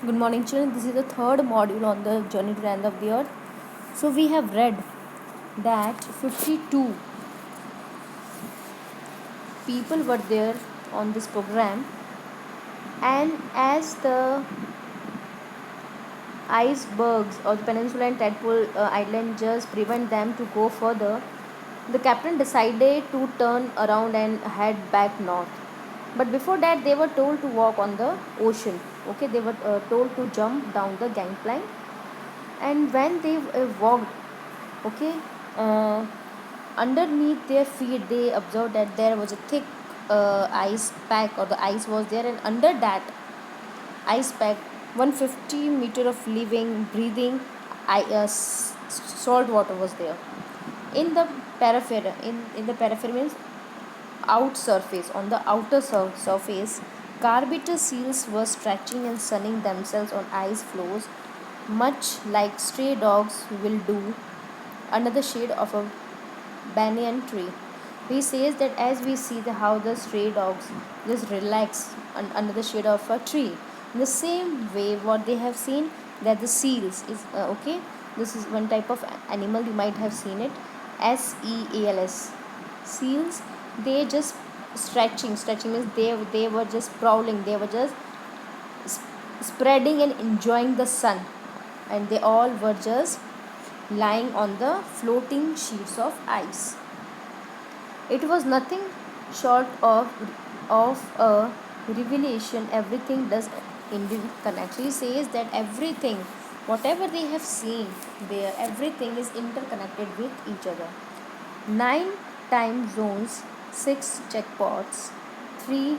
Good morning, children. This is the third module on the journey to the end of the earth. So we have read that 52 people were there on this program, and as the icebergs or the peninsula and tadpole island just prevent them to go further, the captain decided to turn around and head back north. But before that, they were told to walk on the ocean. Okay, they were told to jump down the gangplank, and when they walked, okay, uh, underneath their feet they observed that there was a thick ice pack, or the ice was there, and under that ice pack 150 meter of living breathing salt water was there. In the periphery, in the periphery means out surface, on the outer surface, carburetor seals were stretching and sunning themselves on ice floes, much like stray dogs will do under the shade of a banyan tree. He says that as we see how the stray dogs just relax under the shade of a tree, in the same way what they have seen, that the seals is okay. This is one type of animal, you might have seen it, seals. Seals, they just stretching means they were just prowling, they were just spreading and enjoying the sun, and they all were just lying on the floating sheets of ice. It was nothing short of a revelation. Everything does indeed connect. He says that everything, whatever they have seen there, everything is interconnected with each other. 9 time zones, 6 checkpots, 3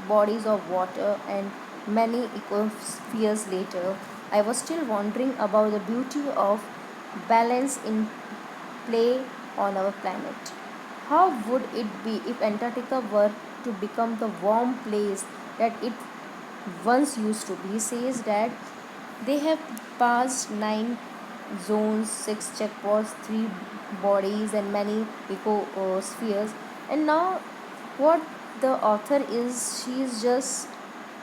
bodies of water, and many ecospheres later, I was still wondering about the beauty of balance in play on our planet. How would it be if Antarctica were to become the warm place that it once used to be? He says that they have passed 9 zones, 6 checkposts, 3 bodies, and many ecospheres. And now, what the author is, she is just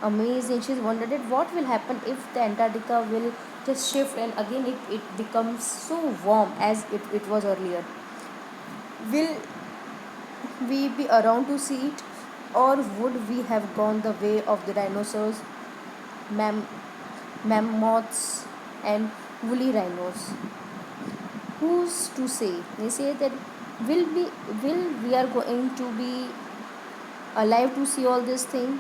amazing. She's wondered at what will happen if the Antarctica will just shift and again it becomes so warm as it was earlier. Will we be around to see it, or would we have gone the way of the dinosaurs, mam- mammoths, and woolly rhinos? Who's to say? They say that will we are going to be alive to see all this thing,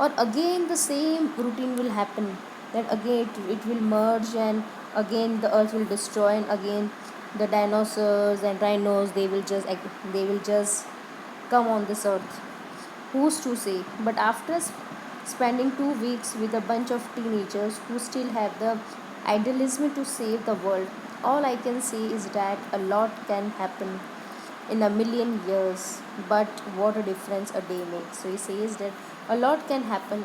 or again the same routine will happen, that again it will merge, and again the earth will destroy, and again the dinosaurs and rhinos they will just come on this earth. Who's to say? But after spending 2 weeks with a bunch of teenagers who still have the idealism to save the world, all I can say is that a lot can happen in a million years, but what a difference a day makes. So he says that a lot can happen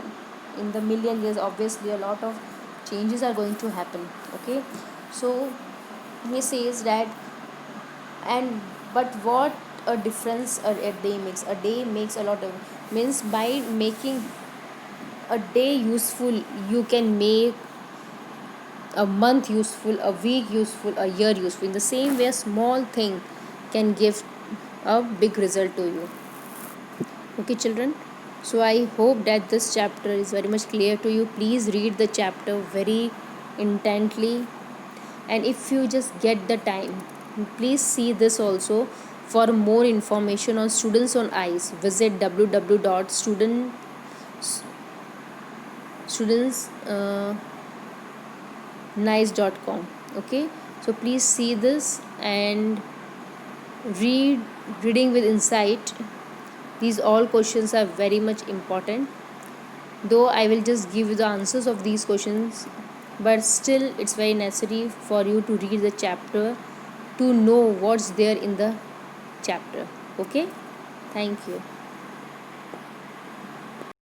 in the million years. Obviously, a lot of changes are going to happen. Okay, so he says that, and but what a difference a day makes. A day makes a lot of, means by making a day useful, you can make a month useful, a week useful, a year useful. In the same way, a small thing can give a big result to you. Okay, children. So I hope that this chapter is very much clear to you. Please read the chapter very intently, and if you just get the time, please see this also. For more information on students on ice, visit www.studentsnice.com. Okay, so please see this and reading with insight. These all questions are very much important, though I will just give you the answers of these questions, but still it's very necessary for you to read the chapter to know what's there in the chapter. Okay, thank you.